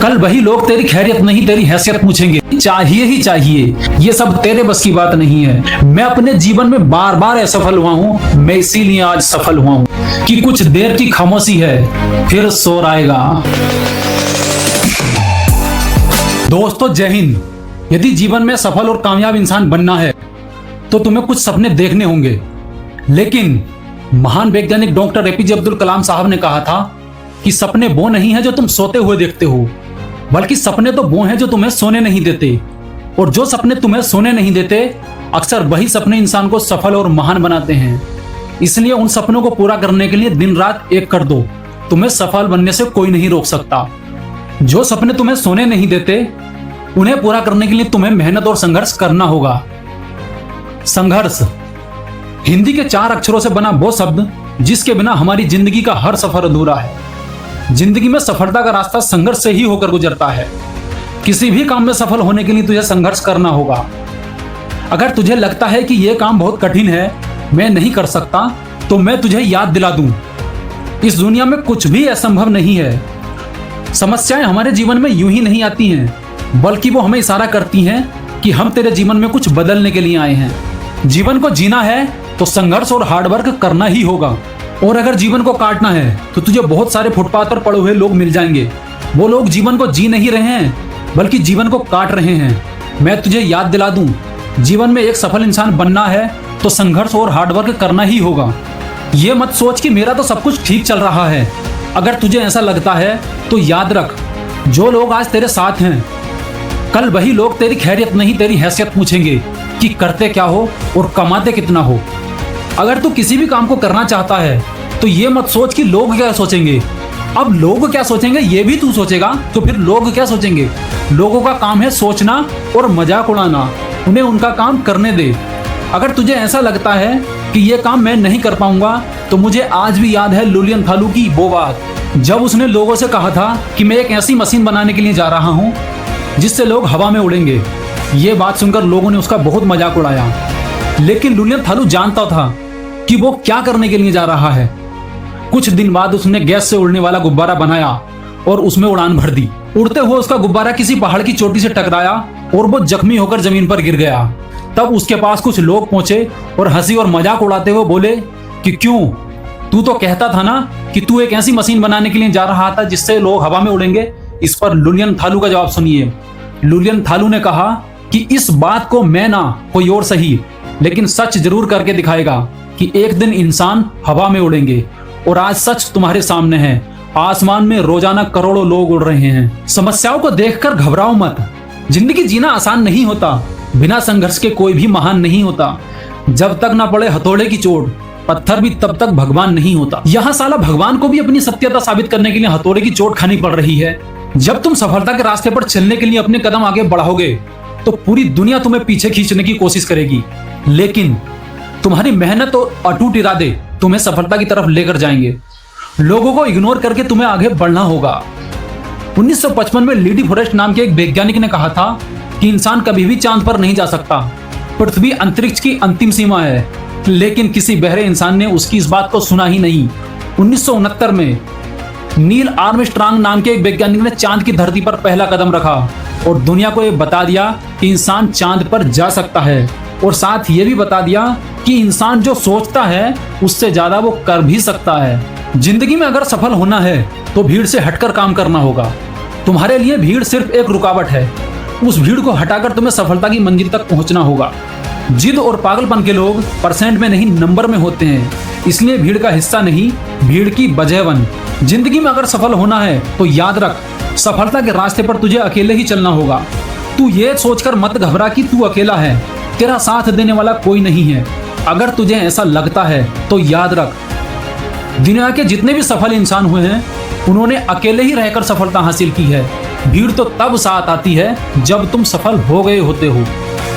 कल वही लोग तेरी खैरियत नहीं तेरी हैसियत पूछेंगे। चाहिए ही चाहिए, ये सब तेरे बस की बात नहीं है। मैं अपने जीवन में बार बार असफल हुआ हूँ, मैं इसीलिए आज सफल हुआ हूँ कि कुछ देर की खामोशी है, फिर शोर आएगा। दोस्तों जय हिंद। यदि जीवन में सफल और कामयाब इंसान बनना है तो तुम्हें कुछ सपने देखने होंगे, लेकिन महान वैज्ञानिक डॉक्टर एपीजे अब्दुल कलाम साहब ने कहा था कि सपने वो नहीं है जो तुम सोते हुए देखते हो, बल्कि सपने तो वो हैं जो तुम्हें सोने नहीं देते। और जो सपने तुम्हें सोने नहीं देते, अक्सर वही सपने इंसान को सफल और महान बनाते हैं। इसलिए उन सपनों को पूरा करने के लिए दिन रात एक कर दो, तुम्हें सफल बनने से कोई नहीं रोक सकता। जो सपने तुम्हें सोने नहीं देते, उन्हें पूरा करने के लिए तुम्हें मेहनत और संघर्ष करना होगा। संघर्ष हिंदी के 4 अक्षरों से बना वो शब्द जिसके बिना हमारी जिंदगी का हर सफर अधूरा है। जिंदगी में सफलता का रास्ता संघर्ष से ही होकर गुजरता है। किसी भी काम में सफल होने के लिए तुझे संघर्ष करना होगा। अगर तुझे लगता है कि यह काम बहुत कठिन है, मैं नहीं कर सकता, तो मैं तुझे याद दिला दूं, इस दुनिया में कुछ भी असंभव नहीं है। समस्याएं हमारे जीवन में यूं ही नहीं आती हैं, बल्कि वो हमें इशारा करती हैं कि हम तेरे जीवन में कुछ बदलने के लिए आए हैं। जीवन को जीना है तो संघर्ष और हार्डवर्क करना ही होगा। और अगर जीवन को काटना है तो तुझे बहुत सारे फुटपाथ पर पड़े हुए लोग मिल जाएंगे। वो लोग जीवन को जी नहीं रहे हैं, बल्कि जीवन को काट रहे हैं। मैं तुझे याद दिला दूं, जीवन में एक सफल इंसान बनना है तो संघर्ष और हार्डवर्क करना ही होगा। ये मत सोच कि मेरा तो सब कुछ ठीक चल रहा है। अगर तुझे ऐसा लगता है तो याद रख, जो लोग आज तेरे साथ हैं, कल वही लोग तेरी खैरियत नहीं तेरी हैसियत पूछेंगे कि करते क्या हो और कमाते कितना हो। अगर तू किसी भी काम को करना चाहता है तो ये मत सोच कि लोग क्या सोचेंगे। अब लोग क्या सोचेंगे ये भी तू सोचेगा तो फिर लोग क्या सोचेंगे। लोगों का काम है सोचना और मजाक उड़ाना, उन्हें उनका काम करने दे। अगर तुझे ऐसा लगता है कि ये काम मैं नहीं कर पाऊंगा, तो मुझे आज भी याद है लुलियन थालू की वो बात, जब उसने लोगों से कहा था कि मैं एक ऐसी मशीन बनाने के लिए जा रहा हूँ जिससे लोग हवा में उड़ेंगे। ये बात सुनकर लोगों ने उसका बहुत मजाक उड़ाया, लेकिन लुलियन थालू जानता था कि वो क्या करने के लिए जा रहा है। कुछ दिन बाद उसने गैस से उड़ने वाला गुब्बारा बनाया और उसमें उड़ान भर दी। उड़ते हुए उसका गुब्बारा किसी पहाड़ की चोटी से टकराया और वो जख्मी होकर जमीन पर गिर गया। तब उसके पास कुछ लोग पहुंचे और हंसी और मजाक उड़ाते हुए बोले कि क्यों, तू तो कहता था ना कि तू एक ऐसी मशीन बनाने के लिए जा रहा था जिससे लोग हवा में उड़ेंगे। इस पर लुलियन थालू का जवाब सुनिए। लुलियन थालू ने कहा कि इस बात को मैं ना कोई और सही, लेकिन सच जरूर करके दिखाएगा कि एक दिन इंसान हवा में उड़ेंगे। और आज सच तुम्हारे सामने है, आसमान में रोजाना करोड़ों लोग उड़ रहे हैं। समस्याओं को देखकर घबराओ मत। जिंदगी जीना आसान नहीं होता, बिना संघर्ष के कोई भी महान नहीं होता। जब तक ना पड़े हथौड़े की चोट, पत्थर भी तब तक भगवान नहीं होता। यहाँ साला भगवान को भी अपनी सत्यता साबित करने के लिए हथौड़े की चोट खानी पड़ रही है। जब तुम सफलता के रास्ते पर चलने के लिए अपने कदम आगे बढ़ाओगे तो पूरी दुनिया तुम्हें पीछे खींचने की कोशिश करेगी, लेकिन तुम्हारी मेहनत और अटूट इरादे तुम्हें सफलता की तरफ लेकर जाएंगे। लोगों को इग्नोर करके तुम्हें आगे बढ़ना होगा। 1955 में लीडी फॉरेस्ट नाम के एक वैज्ञानिक ने कहा था कि इंसान कभी भी चांद पर नहीं जा सकता, पृथ्वी अंतरिक्ष की अंतिम सीमा है। लेकिन किसी बहरे इंसान ने उसकी इस बात को सुना ही नहीं। 1969 में नील आर्मस्ट्रांग नाम के एक वैज्ञानिक ने चांद की धरती पर पहला कदम रखा और दुनिया को यह बता दिया कि इंसान चांद पर जा सकता है। और साथ ये भी बता दिया कि इंसान जो सोचता है उससे ज्यादा वो कर भी सकता है। जिंदगी में अगर सफल होना है तो भीड़ से हटकर काम करना होगा। तुम्हारे लिए भीड़ सिर्फ एक रुकावट है, उस भीड़ को हटाकर तुम्हें सफलता की मंजिल तक पहुंचना होगा। जिद और पागलपन के लोग परसेंट में नहीं नंबर में होते हैं, इसलिए भीड़ का हिस्सा नहीं, भीड़ की वजह बन। जिंदगी में अगर सफल होना है तो याद रख, सफलता के रास्ते पर तुझे अकेले ही चलना होगा। तू ये सोचकर मत घबरा कि तू अकेला है, तेरा साथ देने वाला कोई नहीं है। अगर तुझे ऐसा लगता है तो याद रख, दुनिया के जितने भी सफल इंसान हुए हैं उन्होंने अकेले ही रहकर सफलता हासिल की है। भीड़ तो तब साथ आती है जब तुम सफल हो गए होते हो।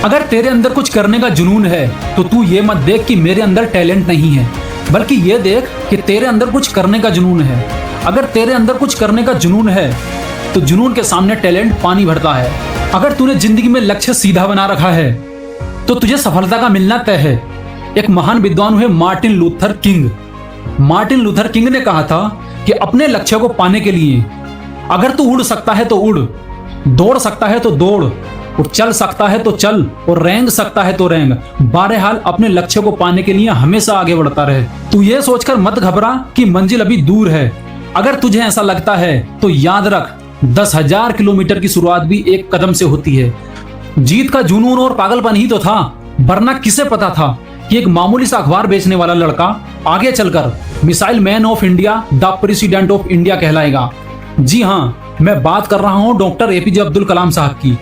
अगर तेरे अंदर कुछ करने का जुनून है तो तू ये मत देख कि मेरे अंदर टैलेंट नहीं है, बल्कि ये देख कि तेरे अंदर कुछ करने का जुनून है। अगर तेरे अंदर कुछ करने का जुनून है तो जुनून के सामने टैलेंट पानी भरता है। अगर तूने जिंदगी में लक्ष्य सीधा बना रखा है तो तुझे सफलता का मिलना तय है। एक महान विद्वान हुए मार्टिन लूथर किंग ने कहा था कि अपने लक्ष्य को पाने के लिए अगर तू उड़ सकता है तो उड़, दौड़ सकता है तो दौड़, और चल सकता है तो चल, और रेंग सकता है तो रेंग। बहरहाल अपने लक्ष्य को पाने के लिए हमेशा आगे बढ़ता रहे। तू ये सोचकर मत घबरा कि मंजिल अभी दूर है। अगर तुझे ऐसा लगता है तो याद रख, 10,000 किलोमीटर की शुरुआत भी एक कदम से होती है। जीत का जुनून और पागलपन ही तो था, वरना किसे पता था कि एक मामूली सा अखबार बेचने वाला लड़का आगे चलकर missile man of India, the president of India कहलाएगा। जी हाँ, मैं बात कर रहा हूँ डॉक्टर एपीजे अब्दुल कलाम साहब की,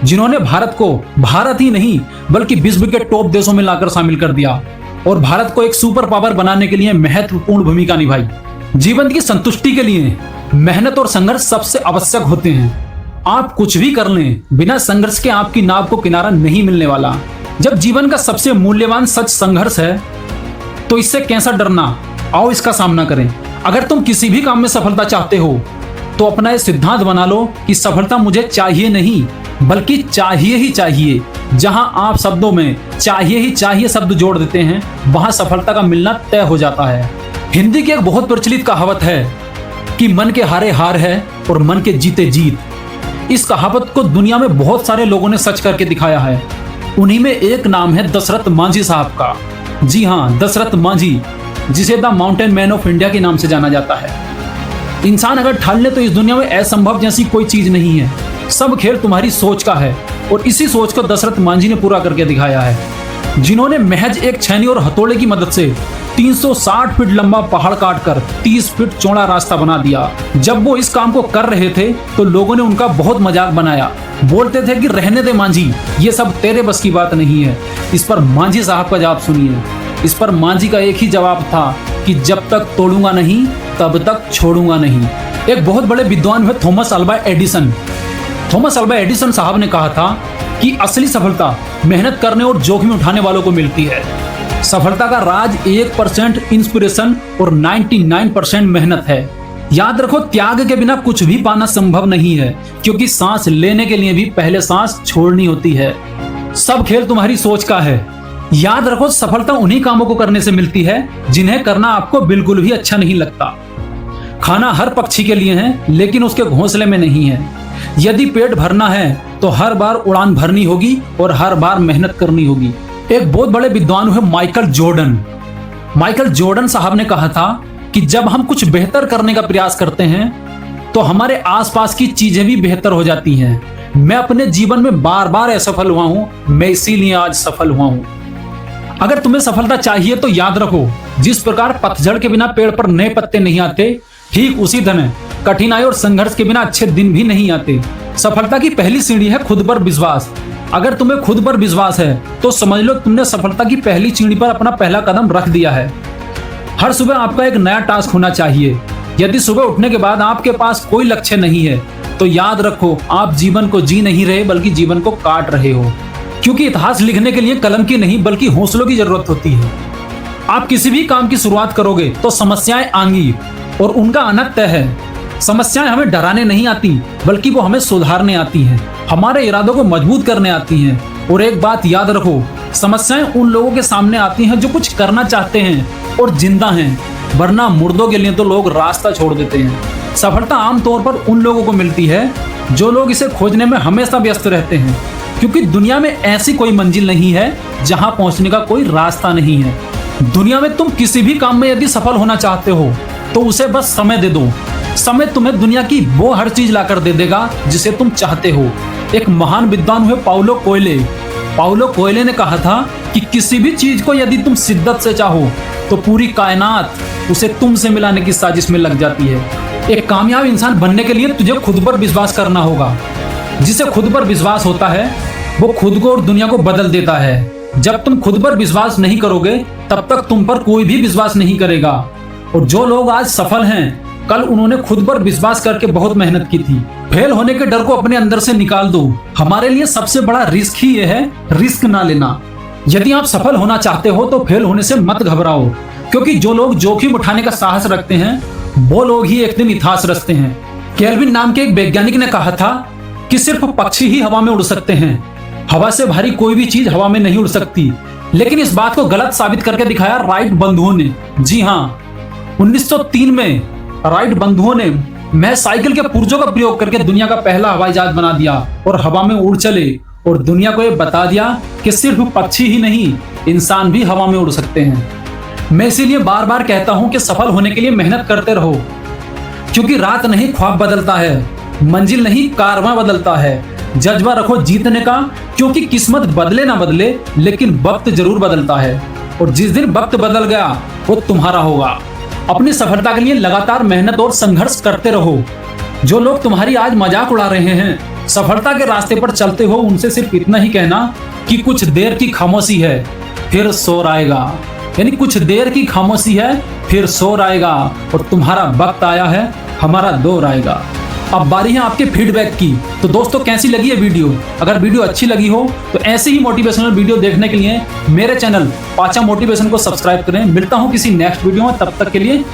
जिन्होंने भारत को भारत ही नहीं बल्कि विश्व के टॉप देशों में लाकर शामिल कर दिया और भारत को एक सुपर पावर बनाने के लिए महत्वपूर्ण भूमिका निभाई। जीवन की संतुष्टि के लिए मेहनत और संघर्ष सबसे आवश्यक होते हैं। आप कुछ भी कर लें, बिना संघर्ष के आपकी नाव को किनारा नहीं मिलने वाला। जब जीवन का सबसे मूल्यवान सच संघर्ष है तो इससे कैसा डरना, आओ इसका सामना करें। अगर तुम किसी भी काम में सफलता चाहते हो तो अपना ये सिद्धांत बना लो कि सफलता मुझे चाहिए नहीं बल्कि चाहिए ही चाहिए। जहां आप शब्दों में चाहिए ही चाहिए शब्द जोड़ देते हैं, वहां सफलता का मिलना तय हो जाता है। हिंदी की एक बहुत प्रचलित कहावत है कि मन के हारे हार है और मन के जीते जीत। इस कहावत को दुनिया में बहुत सारे लोगों ने सच करके दिखाया है। उन्हीं में एक नाम है दशरथ मांझी साहब का। जी हाँ, दशरथ मांझी, जिसे the mountain man of India के नाम से जाना जाता है। इंसान अगर ठान ले तो इस दुनिया में असंभव जैसी कोई चीज नहीं है। सब खेल तुम्हारी सोच का है और इसी सोच को दशरथ मांझी ने पूरा करके दिखाया है, जिन्होंने महज एक छैनी और हथौड़े की मदद से 360 फीट लंबा पहाड़ काटकर 30 फीट चौड़ा रास्ता बना दिया। जब वो इस काम को कर रहे थे तो लोगों ने उनका बहुत मजाक बनाया, बोलते थे कि रहने दे मांझी, ये सब तेरे बस की बात नहीं है। इस पर मांझी साहब का जवाब सुनिए। इस पर मांझी का एक ही जवाब था कि जब तक तोड़ूंगा नहीं तब तक छोड़ूंगा नहीं। एक बहुत बड़े विद्वान हुए Thomas Alva Edison. Thomas Alva Edison साहब ने कहा था कि असली सफलता मेहनत करने और जोखिम उठाने वालों को मिलती है। सफलता का राज 1% इंस्पिरेशन और 99% मेहनत है। याद रखो, त्याग के बिना कुछ भी पाना संभव नहीं है, क्योंकि सांस लेने के लिए भी पहले सांस छोड़नी होती है। सब खेल तुम्हारी सोच का है। याद रखो, सफलता उन्हीं कामों को करने से मिलती है जिन्हें करना आपको बिल्कुल भी अच्छा नहीं लगता। खाना हर पक्षी के लिए है लेकिन उसके घोंसले में नहीं है। यदि पेट भरना है तो हर बार उड़ान भरनी होगी और हर बार मेहनत करनी होगी। एक बहुत बड़े विद्वान हुए माइकल जॉर्डन। माइकल जॉर्डन साहब ने कहा था कि जब हम कुछ बेहतर करने का प्रयास करते हैं तो हमारे आसपास की चीजें भी बेहतर हो जाती हैं। मैं अपने जीवन में बार बार असफल हुआ हूं, मैं इसीलिए आज सफल हुआ हूं। अगर तुम्हें सफलता चाहिए तो याद रखो, जिस प्रकार पतझड़ के बिना पेड़ पर नए पत्ते नहीं आते, ठीक उसी तरह कठिनाई और संघर्ष के बिना अच्छे दिन भी नहीं आते। सफलता की पहली सीढ़ी है खुद पर विश्वास। अगर तुम्हें खुद पर विश्वास है तो समझ लो तुमने सफलता की पहली सीढ़ी पर अपना पहला कदम रख दिया है। हर सुबह आपका एक नया टास्क होना चाहिए। यदि सुबह उठने के बाद आपके पास कोई लक्ष्य नहीं है तो याद रखो, आप जीवन को जी नहीं रहे बल्कि जीवन को काट रहे हो। क्योंकि इतिहास लिखने के लिए कलम की नहीं बल्कि हौसलों की जरूरत होती है। आप किसी भी काम की शुरुआत करोगे तो समस्याएं आएंगी और उनका आना तय है। समस्याएं हमें डराने नहीं आती बल्कि वो हमें सुधारने आती हैं, हमारे इरादों को मजबूत करने आती हैं। और एक बात याद रखो, समस्याएं उन लोगों के सामने आती हैं जो कुछ करना चाहते हैं और जिंदा हैं, वरना मुर्दों के लिए तो लोग रास्ता छोड़ देते हैं। सफलता आमतौर पर उन लोगों को मिलती है जो लोग इसे खोजने में हमेशा व्यस्त रहते हैं, क्योंकि दुनिया में ऐसी कोई मंजिल नहीं है जहां पहुंचने का कोई रास्ता नहीं है। दुनिया में तुम किसी भी काम में यदि सफल होना चाहते हो तो उसे बस समय दे दो। समय तुम्हें दुनिया की वो हर चीज लाकर दे देगा जिसे तुम चाहते हो। एक महान विद्वान हुए पाउलो कोएल्हो। पाउलो कोएल्हो ने कहा था कि किसी भी चीज को यदि तुम शिद्दत से चाहो तो पूरी कायनात उसे तुमसे मिलाने की साजिश में लग जाती है। एक कामयाब इंसान बनने के लिए तुझे खुद पर विश्वास करना होगा। जिसे खुद पर विश्वास होता है वो खुद को और दुनिया को बदल देता है। जब तुम खुद पर विश्वास नहीं करोगे तब तक तुम पर कोई भी विश्वास नहीं करेगा। और जो लोग आज सफल हैं, कल उन्होंने खुद पर विश्वास करके बहुत मेहनत की थी। फेल होने के डर को अपने अंदर से निकाल दो। हमारे लिए सबसे बड़ा रिस्क ही यह है रिस्क ना लेना। यदि आप सफल होना चाहते हो तो फेल होने से मत घबराओ, क्योंकि जो लोग जोखिम उठाने का साहस रखते हैं वो लोग ही एक दिन इतिहास रचते हैं। केल्विन नाम के एक वैज्ञानिक ने कहा था कि सिर्फ पक्षी ही हवा में उड़ सकते हैं, हवा से भारी कोई भी चीज हवा में नहीं उड़ सकती। लेकिन इस बात को गलत साबित करके दिखाया राइट बंधुओं ने। जी हाँ, 1903 में राइट बंधुओं ने मैं साइकिल के पुर्जों का प्रयोग करके दुनिया का पहला हवाई जहाज बना दिया और हवा में उड़ चले और दुनिया को ये बता दिया कि सिर्फ पक्षी ही नहीं, इंसान भी हवा में उड़ सकते हैं। मैं इसीलिए बार बार कहता हूं कि सफल होने के लिए मेहनत करते रहो, क्योंकि रात नहीं ख्वाब बदलता है, मंजिल नहीं कारवां बदलता है। जज्बा रखो जीतने का, क्योंकि किस्मत बदले ना बदले लेकिन वक्त जरूर बदलता है, और जिस दिन वक्त बदल गया वो तुम्हारा होगा। अपनी सफलता के लिए लगातार मेहनत और संघर्ष करते रहो। जो लोग तुम्हारी आज मजाक उड़ा रहे हैं, सफलता के रास्ते पर चलते हो, उनसे सिर्फ इतना ही कहना कि कुछ देर की खामोशी है फिर शोर आएगा। यानी कुछ देर की खामोशी है फिर शोर आएगा, और तुम्हारा वक्त आया है, हमारा दौर आएगा। अब बारी है आपके फीडबैक की। तो दोस्तों, कैसी लगी है वीडियो? अगर वीडियो अच्छी लगी हो तो ऐसे ही मोटिवेशनल वीडियो देखने के लिए मेरे चैनल पाचा मोटिवेशन को सब्सक्राइब करें। मिलता हूं किसी नेक्स्ट वीडियो में, तब तक के लिए